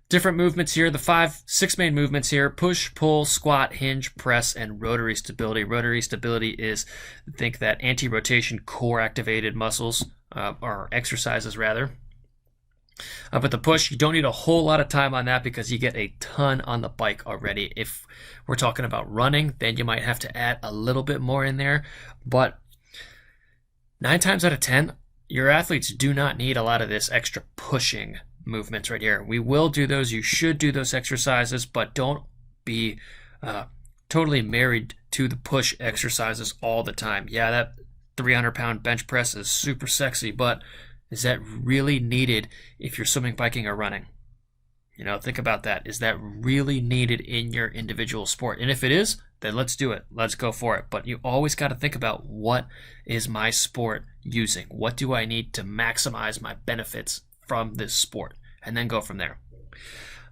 Different movements here. The six main movements here: push, pull, squat, hinge, press, and rotary stability. Rotary stability is, think that anti-rotation core activated muscles, or exercises rather. But the push, you don't need a whole lot of time on that because you get a ton on the bike already. If we're talking about running, then you might have to add a little bit more in there. But 9 times out of 10, your athletes do not need a lot of this extra pushing movements right here. We will do those. You should do those exercises, but don't be totally married to the push exercises all the time. Yeah, that 300-pound bench press is super sexy, but is that really needed if you're swimming, biking, or running? Think about that. Is that really needed in your individual sport? And if it is, then let's do it. Let's go for it. But you always got to think about, what is my sport using? What do I need to maximize my benefits from this sport? And then go from there.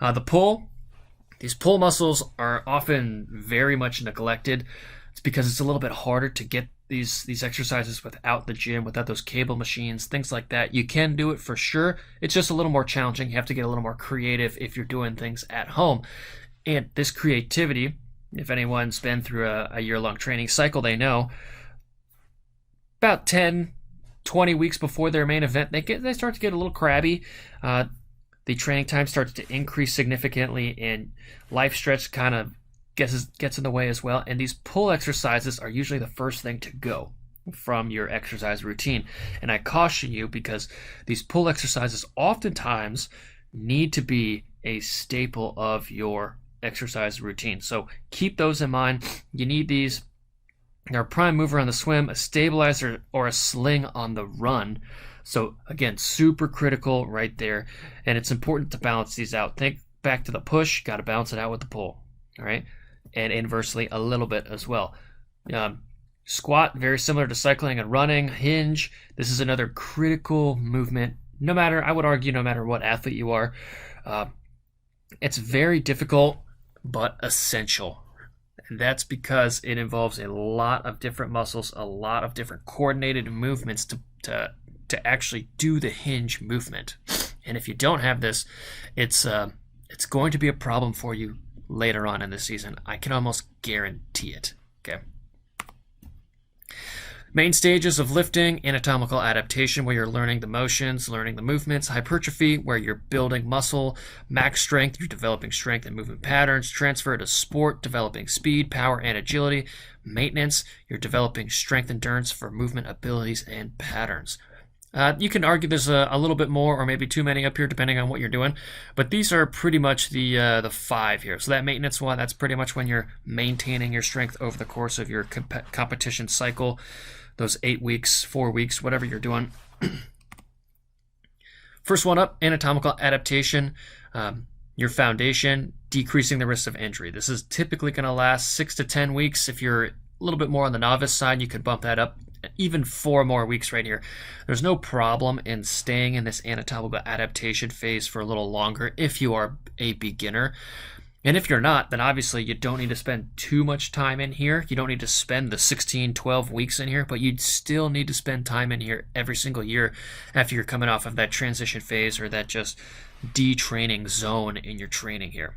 The pull. These pull muscles are often very much neglected. It's because it's a little bit harder to get these exercises without the gym, without those cable machines, things like that. You can do it for sure. It's just a little more challenging. You have to get a little more creative if you're doing things at home. And this creativity, if anyone's been through a year-long training cycle, they know about 10, 20 weeks before their main event, they start to get a little crabby. The training time starts to increase significantly, and life stretch kind of gets in the way as well. And these pull exercises are usually the first thing to go from your exercise routine. And I caution you, because these pull exercises oftentimes need to be a staple of your exercise routine. So keep those in mind. You need these. Our prime mover on the swim, a stabilizer, or a sling on the run. So again, super critical right there. And it's important to balance these out. Think back to the push, got to balance it out with the pull. All right. And inversely a little bit as well. Squat, very similar to cycling and running. Hinge, this is another critical movement. I would argue, no matter what athlete you are. It's very difficult, but essential. And that's because it involves a lot of different muscles, a lot of different coordinated movements to actually do the hinge movement. And if you don't have this, it's going to be a problem for you later on in the season. I can almost guarantee it. Okay. Main stages of lifting: anatomical adaptation, where you're learning the motions, learning the movements; hypertrophy, where you're building muscle; max strength, you're developing strength and movement patterns; transfer to sport, developing speed, power, and agility; maintenance, you're developing strength endurance for movement abilities and patterns. You can argue there's a little bit more, or maybe too many up here, depending on what you're doing. But these are pretty much the 5 here. So that maintenance one, that's pretty much when you're maintaining your strength over the course of your competition cycle. Those 8 weeks, 4 weeks, whatever you're doing. First one up, anatomical adaptation. Your foundation, decreasing the risk of injury. This is typically going to last 6 to 10 weeks. If you're a little bit more on the novice side, you could bump that up even 4 more weeks right here. There's no problem in staying in this anatomical adaptation phase for a little longer if you are a beginner. And if you're not, then obviously you don't need to spend too much time in here. You don't need to spend the 16, 12 weeks in here, but you'd still need to spend time in here every single year after you're coming off of that transition phase or that just detraining zone in your training here.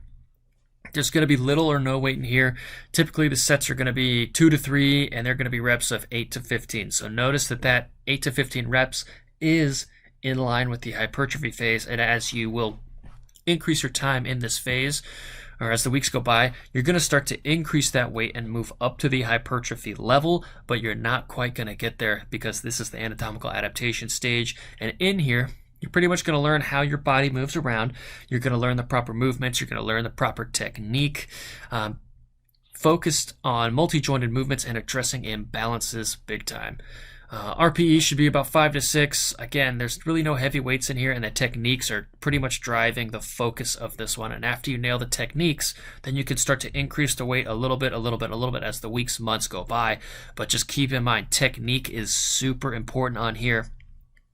There's going to be little or no weight in here. Typically, the sets are going to be 2 to 3, and they're going to be reps of 8 to 15. So notice that 8 to 15 reps is in line with the hypertrophy phase. And as you will increase your time in this phase, or as the weeks go by, you're going to start to increase that weight and move up to the hypertrophy level, but you're not quite going to get there because this is the anatomical adaptation stage. And in here, you're pretty much going to learn how your body moves around. You're going to learn the proper movements. You're going to learn the proper technique, focused on multi-jointed movements and addressing imbalances big time. RPE should be about 5 to 6. Again, there's really no heavy weights in here, and the techniques are pretty much driving the focus of this one. And after you nail the techniques, then you can start to increase the weight a little bit as the weeks, months go by. But just keep in mind, technique is super important on here.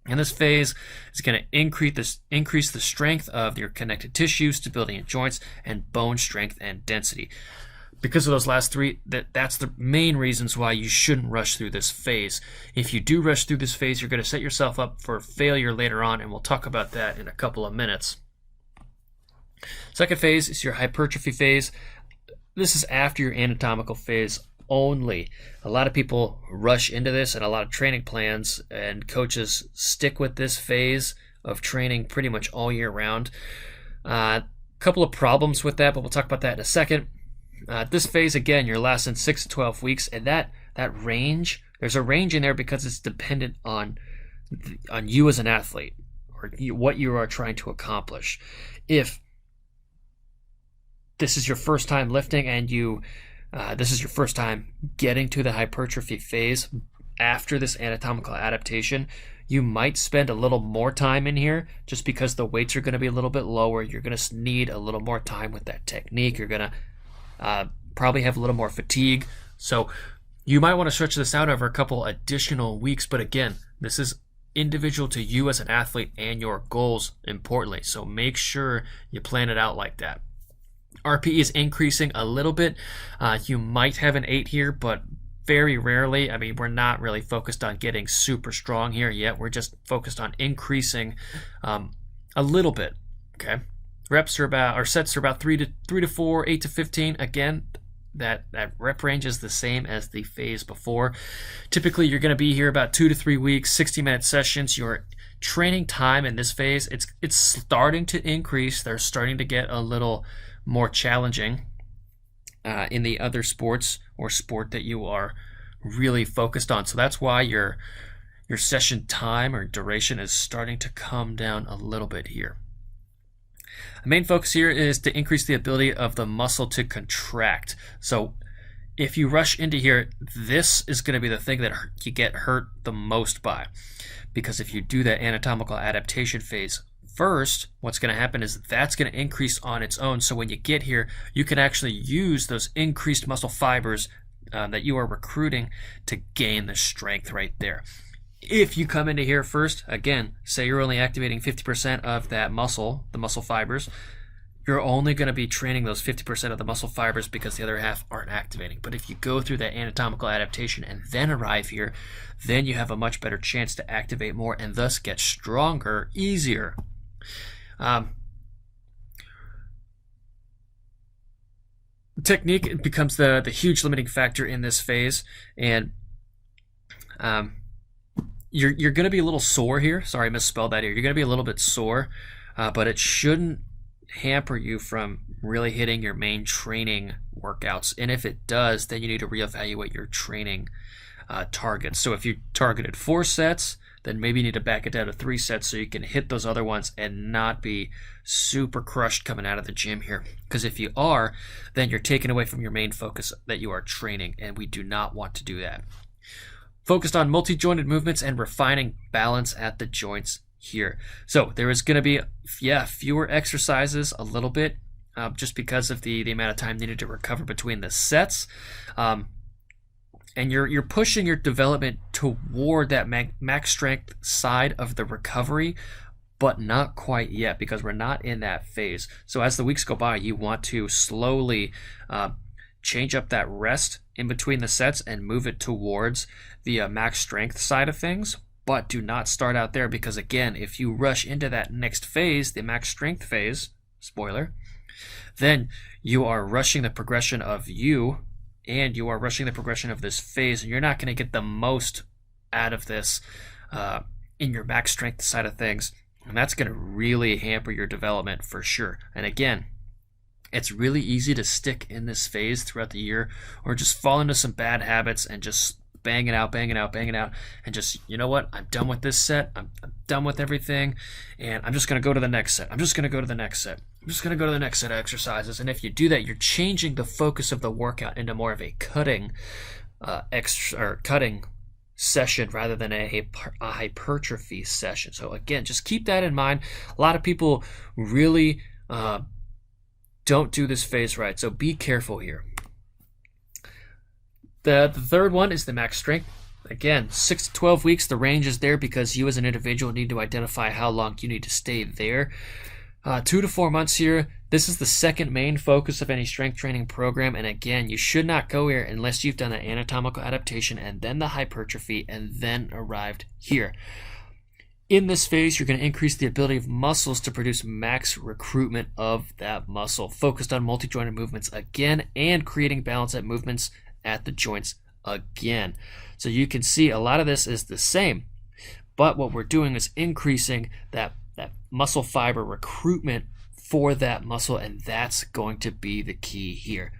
And this phase is going to increase the strength of your connective tissue, stability in joints, and bone strength and density. Because of those last 3, that's the main reasons why you shouldn't rush through this phase. If you do rush through this phase, you're going to set yourself up for failure later on, and we'll talk about that in a couple of minutes. Second phase is your hypertrophy phase. This is after your anatomical phase only. A lot of people rush into this, and a lot of training plans and coaches stick with this phase of training pretty much all year round. Couple of problems with that, but we'll talk about that in a second. This phase, again, you're lasting 6 to 12 weeks, and that range, there's a range in there because it's dependent on you as an athlete, or what you are trying to accomplish. If this is your first time lifting and this is your first time getting to the hypertrophy phase after this anatomical adaptation, you might spend a little more time in here just because the weights are going to be a little bit lower. You're going to need a little more time with that technique. You're going to probably have a little more fatigue. So you might want to stretch this out over a couple additional weeks. But again, this is individual to you as an athlete and your goals, importantly. So make sure you plan it out like that. RPE is increasing a little bit. You might have an 8 here, but very rarely. I mean, we're not really focused on getting super strong here yet. We're just focused on increasing a little bit. Okay, sets are about 3 to 4, 8 to 15. Again, that rep range is the same as the phase before. Typically, you're going to be here about 2 to 3 weeks, 60-minute sessions. Your training time in this phase, it's starting to increase. They're starting to get a little more challenging in the other sports or sport that you are really focused on. So that's why your session time or duration is starting to come down a little bit here. The main focus here is to increase the ability of the muscle to contract. So if you rush into here, this is going to be the thing that you get hurt the most by. Because if you do that anatomical adaptation phase first, what's going to happen is that's going to increase on its own. So when you get here, you can actually use those increased muscle fibers that you are recruiting to gain the strength right there. If you come into here first, again, say you're only activating 50% of that muscle, the muscle fibers, you're only going to be training those 50% of the muscle fibers because the other half aren't activating. But if you go through that anatomical adaptation and then arrive here, then you have a much better chance to activate more and thus get stronger easier. Technique becomes the huge limiting factor in this phase, and you're going to be a little sore here. Sorry, I misspelled that here. You're going to be a little bit sore, but it shouldn't hamper you from really hitting your main training workouts. And if it does, then you need to reevaluate your training targets. So if you targeted 4 sets, then maybe you need to back it down to 3 sets so you can hit those other ones and not be super crushed coming out of the gym here. Because if you are, then you're taken away from your main focus that you are training, and we do not want to do that. Focused on multi-jointed movements and refining balance at the joints here. So there is going to be, fewer exercises a little bit, just because of the amount of time needed to recover between the sets. And you're pushing your development toward that max strength side of the recovery, but not quite yet because we're not in that phase. So as the weeks go by, you want to slowly change up that rest in between the sets and move it towards the max strength side of things. But do not start out there because, again, if you rush into that next phase, the max strength phase, spoiler, then you are rushing the progression of you, and you are rushing the progression of this phase, and you're not going to get the most out of this in your max strength side of things, and that's going to really hamper your development for sure. And again, it's really easy to stick in this phase throughout the year or just fall into some bad habits and just bang it out, and just, you know what, I'm done with this set, I'm done with everything, and I'm just going to go to the next set, I'm just going to go to the next set of exercises. And if you do that, you're changing the focus of the workout into more of a cutting session rather than a hypertrophy session. So again, just keep that in mind. A lot of people really don't do this phase right, so be careful here. The third one is the max strength. Again, 6 to 12 weeks, the range is there because you as an individual need to identify how long you need to stay there. 2 to 4 months here. This is the second main focus of any strength training program. And again, you should not go here unless you've done an anatomical adaptation and then the hypertrophy and then arrived here. In this phase, you're going to increase the ability of muscles to produce max recruitment of that muscle, focused on multi-jointed movements again and creating balance at movements at the joints again. So you can see a lot of this is the same, but what we're doing is increasing that muscle fiber recruitment for that muscle, and that's going to be the key here.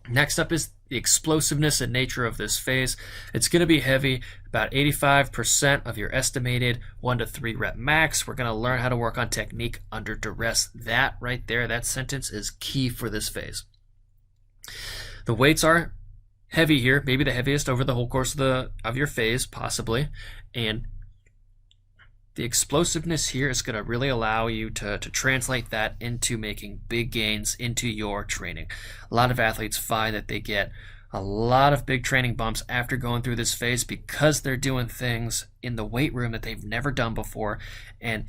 Next up is the explosiveness and nature of this phase. It's going to be heavy, about 85% of your estimated 1 to 3 rep max. We're going to learn how to work on technique under duress. That right there, that sentence is key for this phase. The weights are heavy here, maybe the heaviest over the whole course of your phase, possibly, and the explosiveness here is going to really allow you to translate that into making big gains into your training. A lot of athletes find that they get a lot of big training bumps after going through this phase because they're doing things in the weight room that they've never done before, and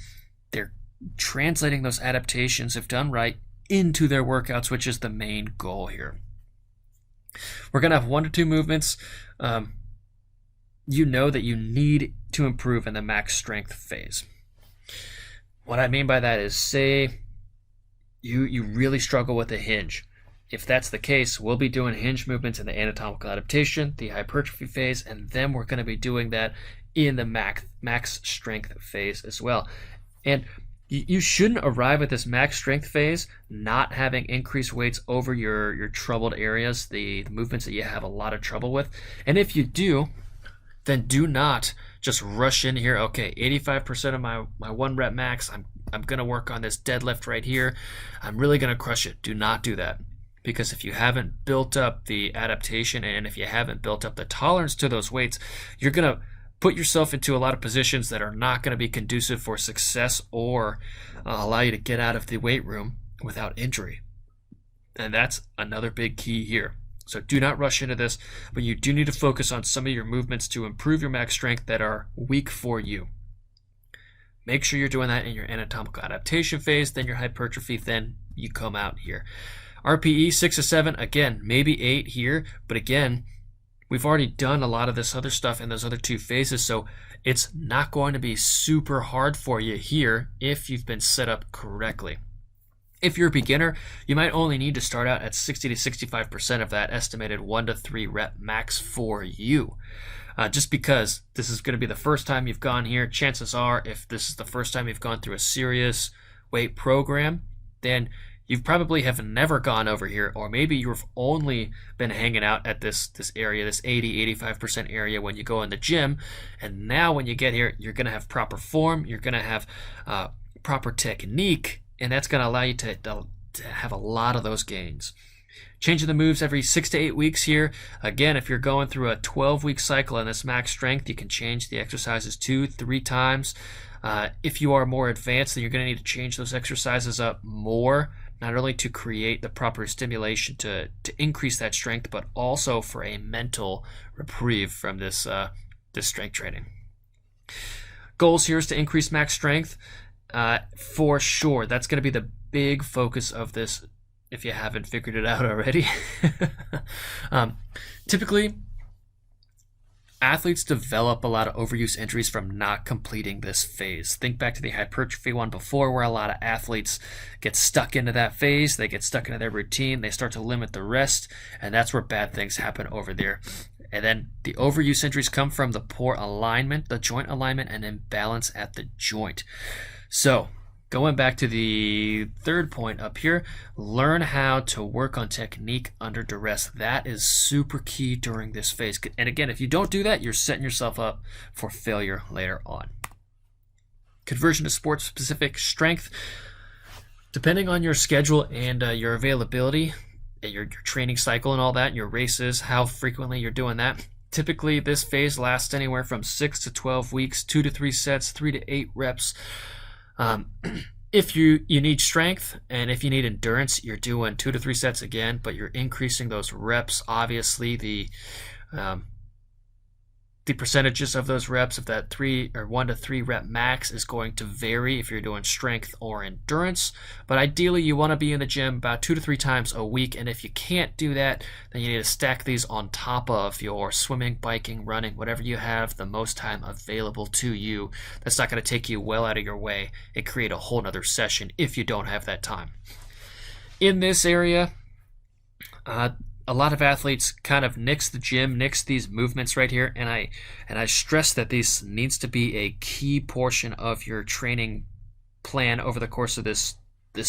they're translating those adaptations, if done right, into their workouts, which is the main goal here. We're going to have 1 to 2 movements. You know that you need to improve in the max strength phase. What I mean by that is, say you really struggle with a hinge. If that's the case, we'll be doing hinge movements in the anatomical adaptation, the hypertrophy phase, and then we're going to be doing that in the max strength phase as well. And you shouldn't arrive at this max strength phase not having increased weights over your troubled areas, the movements that you have a lot of trouble with. And if you do, then do not just rush in here. Okay, 85% of my 1 rep max, I'm going to work on this deadlift right here. I'm really going to crush it. Do not do that. Because if you haven't built up the adaptation and if you haven't built up the tolerance to those weights, you're going to put yourself into a lot of positions that are not going to be conducive for success or allow you to get out of the weight room without injury. And that's another big key here. So do not rush into this, but you do need to focus on some of your movements to improve your max strength that are weak for you. Make sure you're doing that in your anatomical adaptation phase, then your hypertrophy, then you come out here. RPE 6 to 7, again, maybe 8 here, but again, we've already done a lot of this other stuff in those other 2 phases, so it's not going to be super hard for you here if you've been set up correctly. If you're a beginner, you might only need to start out at 60 to 65% of that estimated 1 to 3 rep max for you. Just because this is going to be the first time you've gone here, chances are if this is the first time you've gone through a serious weight program, then you probably have never gone over here, or maybe you've only been hanging out at this area, this 80-85% area when you go in the gym, and now when you get here, you're going to have proper form, you're going to have proper technique, and that's going to allow you to have a lot of those gains. Changing the moves every 6 to 8 weeks here. Again, if you're going through a 12-week cycle in this max strength, you can change the exercises 2-3 times. If you are more advanced, then you're going to need to change those exercises up more, not only to create the proper stimulation to increase that strength, but also for a mental reprieve from this strength training. Goals here is to increase max strength. For sure, that's going to be the big focus of this if you haven't figured it out already. Typically, athletes develop a lot of overuse injuries from not completing this phase. Think back to the hypertrophy one before, where a lot of athletes get stuck into that phase, they get stuck into their routine, they start to limit the rest, and that's where bad things happen over there. And then the overuse injuries come from the poor alignment, the joint alignment, and imbalance at the joint. So, going back to the third point up here, learn how to work on technique under duress. That is super key during this phase. And again, if you don't do that, you're setting yourself up for failure later on. Conversion to sports-specific strength. Depending on your schedule and your availability, your training cycle and all that, your races, how frequently you're doing that. Typically, this phase lasts anywhere from 6 to 12 weeks, 2 to 3 sets, 3 to 8 reps. If you need strength and if you need endurance, you're doing 2 to 3 sets again, but you're increasing those reps. Obviously, the The percentages of those reps of that 1 to 3 rep max is going to vary if you're doing strength or endurance, but ideally you want to be in the gym about 2 to 3 times a week, and if you can't do that, then you need to stack these on top of your swimming, biking, running, whatever you have the most time available to you. That's not going to take you well out of your way and create a whole nother session if you don't have that time. In this area, a lot of athletes kind of nix the gym, nix these movements right here, and I stress that this needs to be a key portion of your training plan over the course of this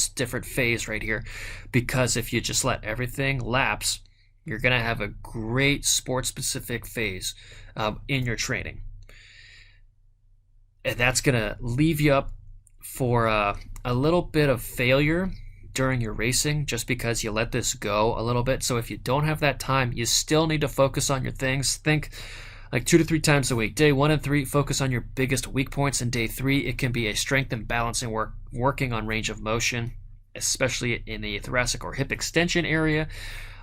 different phase right here, because if you just let everything lapse, you're going to have a great sport-specific phase in your training, and that's going to leave you up for a little bit of failure during your racing just because you let this go a little bit. So if you don't have that time, you still need to focus on your things. Think like 2 to 3 times a week. Day 1 and 3, focus on your biggest weak points. And day 3, it can be a strength and balancing working on range of motion, especially in the thoracic or hip extension area.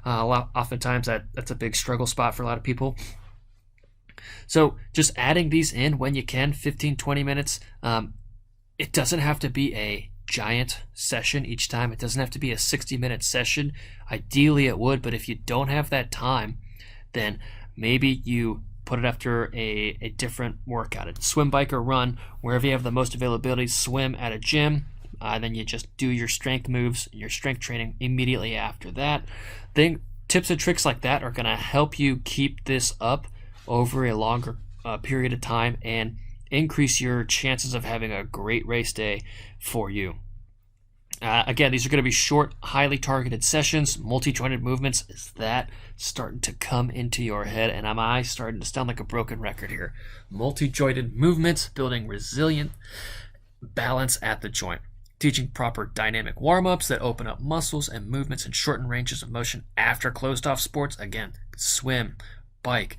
Oftentimes that's a big struggle spot for a lot of people. So just adding these in when you can, 15, 20 minutes. It doesn't have to be a giant session each time. It doesn't have to be a 60-minute session. Ideally it would, but if you don't have that time, then maybe you put it after a different workout. A swim, bike, or run, wherever you have the most availability. Swim at a gym, then you just do your strength moves, your strength training immediately after that. Then tips and tricks like that are going to help you keep this up over a longer period of time and increase your chances of having a great race day for you. Again, these are going to be short, highly targeted sessions. Multi-jointed movements, is that starting to come into your head? And am I starting to sound like a broken record here? Multi-jointed movements, building resilient balance at the joint. Teaching proper dynamic warm-ups that open up muscles and movements and shorten ranges of motion after closed-off sports. Again, swim, bike,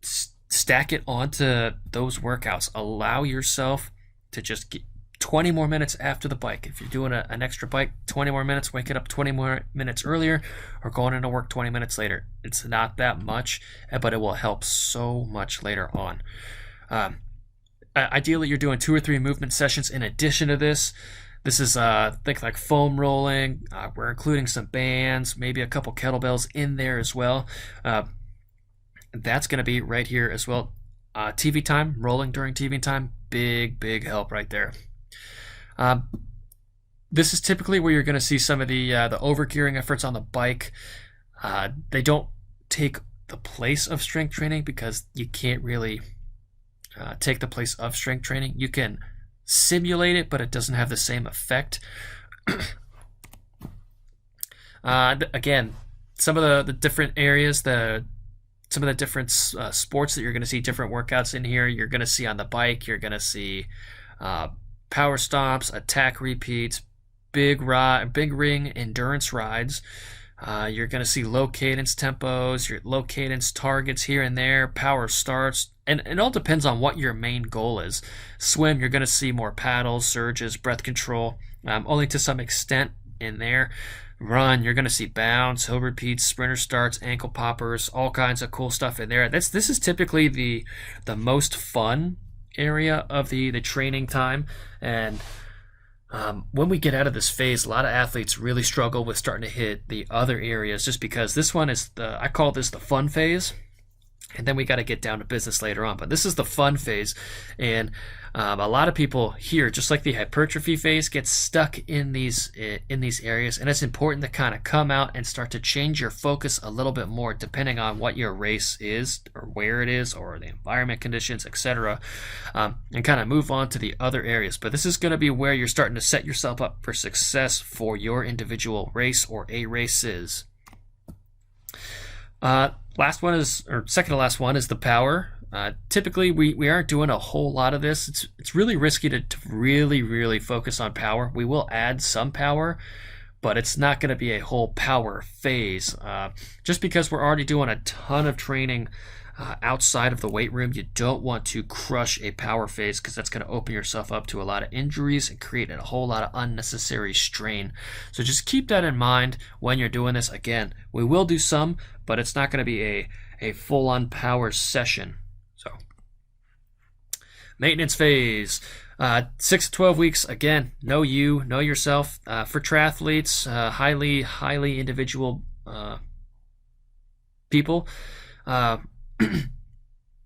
stack it onto those workouts. Allow yourself to just get 20 more minutes after the bike. If you're doing an extra bike, 20 more minutes, wake it up 20 more minutes earlier, or going into work 20 minutes later. It's not that much, but it will help so much later on. Ideally, you're doing 2 or 3 movement sessions in addition to this. This is think like foam rolling. We're including some bands, maybe a couple kettlebells in there as well. That's going to be right here as well. TV time, rolling during TV time, big help right there. This is typically where you're going to see some of the overgearing efforts on the bike. They don't take the place of strength training because you can't really take the place of strength training. You can simulate it, but it doesn't have the same effect. Again, some of the different areas, some of the different sports that you're going to see different workouts in here. You're going to see on the bike, you're going to see power stomps, attack repeats, big ring endurance rides. You're going to see low cadence tempos, your low cadence targets here and there, power starts, and it all depends on what your main goal is. Swim, you're going to see more paddles, surges, breath control, only to some extent in there. Run, you're going to see bounce, hill repeats, sprinter starts, ankle poppers, all kinds of cool stuff in there. This is typically the most fun area of the training time. And when we get out of this phase, a lot of athletes really struggle with starting to hit the other areas just because this one is I call this the fun phase. And then we got to get down to business later on. But this is the fun phase. And a lot of people here, just like the hypertrophy phase, get stuck in these areas. And it's important to kind of come out and start to change your focus a little bit more depending on what your race is or where it is or the environment conditions, etc. And kind of move on to the other areas. But this is going to be where you're starting to set yourself up for success for your individual race or races. Second to last one is the power. Typically, we aren't doing a whole lot of this. It's really risky to really focus on power. We will add some power, but it's not going to be a whole power phase. Just because we're already doing a ton of training outside of the weight room, you don't want to crush a power phase because that's going to open yourself up to a lot of injuries and create a whole lot of unnecessary strain. So just keep that in mind when you're doing this. Again, we will do some, but it's not going to be a full-on power session. So, maintenance phase. 6 to 12 weeks. Again, know yourself. For triathletes, highly individual people,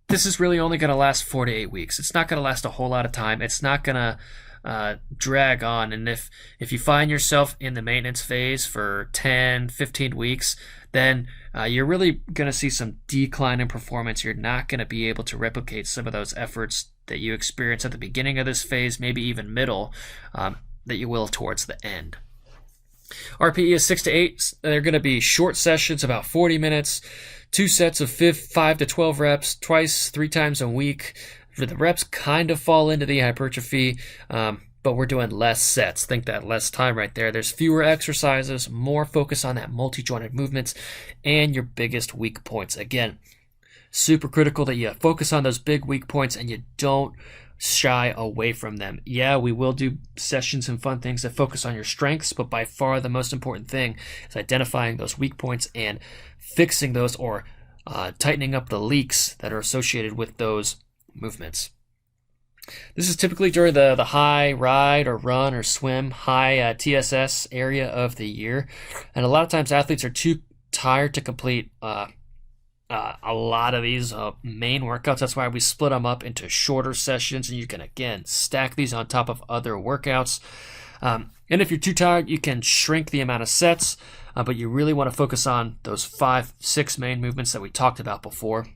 this is really only going to last 4 to 8 weeks. It's not going to last a whole lot of time. It's not going to drag on. And if you find yourself in the maintenance phase for 10, 15 weeks, then you're really going to see some decline in performance. You're not going to be able to replicate some of those efforts that you experience at the beginning of this phase, maybe even middle, that you will towards the end. RPE is 6 to 8. They're going to be short sessions, about 40 minutes, 2 sets of 5 to 12 reps, twice, 3 times a week. The reps kind of fall into the hypertrophy, but we're doing less sets. Think that less time right there. There's fewer exercises, more focus on that multi-jointed movements, and your biggest weak points. Again, super critical that you focus on those big weak points and you don't shy away from them. Yeah, we will do sessions and fun things that focus on your strengths, but by far the most important thing is identifying those weak points and fixing those, or tightening up the leaks that are associated with those movements. This is typically during the high ride or run or swim, high TSS area of the year. And a lot of times athletes are too tired to complete a lot of these main workouts. That's why we split them up into shorter sessions, and you can, again, stack these on top of other workouts. And if you're too tired, you can shrink the amount of sets, but you really want to focus on those 5-6 main movements that we talked about before.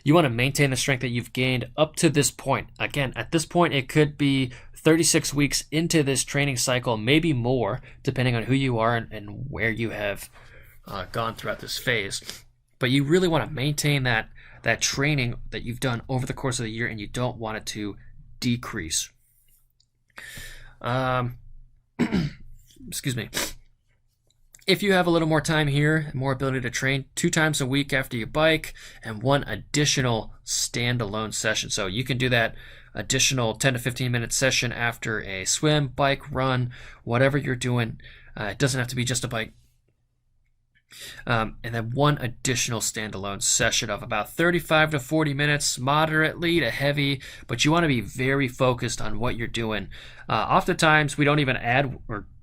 You want to maintain the strength that you've gained up to this point. Again, at this point, it could be 36 weeks into this training cycle, maybe more, depending on who you are and where you have gone throughout this phase. But you really want to maintain that training that you've done over the course of the year, and you don't want it to decrease. Excuse me. If you have a little more time here, more ability to train 2 times a week after you bike, and 1 additional standalone session. So you can do that additional 10 to 15 minute session after a swim, bike, run, whatever you're doing. It doesn't have to be just a bike. And then 1 additional standalone session of about 35 to 40 minutes, moderately to heavy, but you want to be very focused on what you're doing. Oftentimes, we don't even add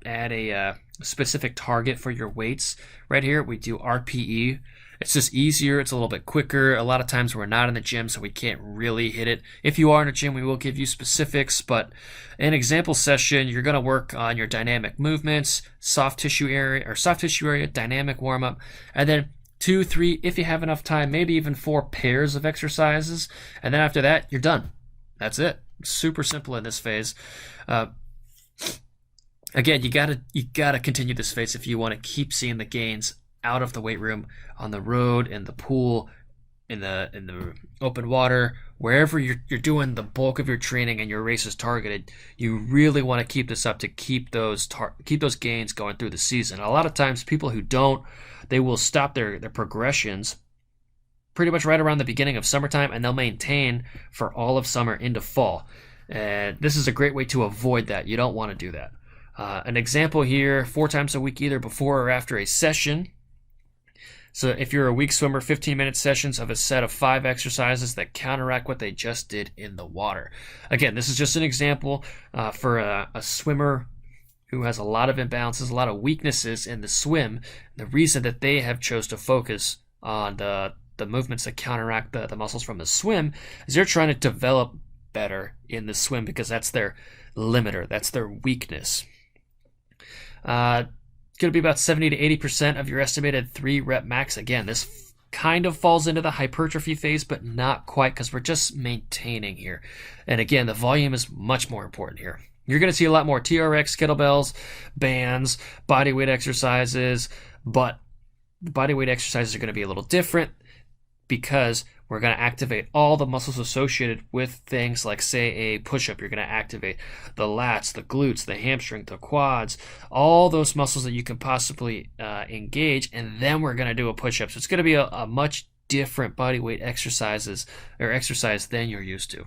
a specific target for your weights. Right here, we do RPE. It's just easier. It's a little bit quicker. A lot of times we're not in the gym, so we can't really hit it. If you are in a gym, we will give you specifics, but in example session, you're going to work on your dynamic movements, soft tissue area, dynamic warm-up, and then 2, 3, if you have enough time, maybe even 4 pairs of exercises, and then after that, you're done. That's it. Super simple in this phase. Again, you gotta continue this phase if you want to keep seeing the gains out of the weight room, on the road, in the pool, in the open water, wherever you're doing the bulk of your training and your race is targeted. You really want to keep this up to keep those gains going through the season. A lot of times, people who don't, they will stop their progressions pretty much right around the beginning of summertime, and they'll maintain for all of summer into fall. And this is a great way to avoid that. You don't want to do that. An example here, 4 times a week, either before or after a session. So if you're a weak swimmer, 15-minute sessions of a set of 5 exercises that counteract what they just did in the water. Again, this is just an example for a swimmer who has a lot of imbalances, a lot of weaknesses in the swim. The reason that they have chose to focus on the movements that counteract the muscles from the swim is they're trying to develop better in the swim, because that's their limiter, that's their weakness. It's going to be about 70 to 80% of your estimated 3-rep max. Again, this kind of falls into the hypertrophy phase, but not quite, because we're just maintaining here. And again, the volume is much more important here. You're going to see a lot more TRX, kettlebells, bands, bodyweight exercises, but the bodyweight exercises are going to be a little different, because we're going to activate all the muscles associated with things like, say, a push-up. You're going to activate the lats, the glutes, the hamstring, the quads, all those muscles that you can possibly engage, and then we're going to do a push-up. So it's going to be a much different bodyweight exercise than you're used to.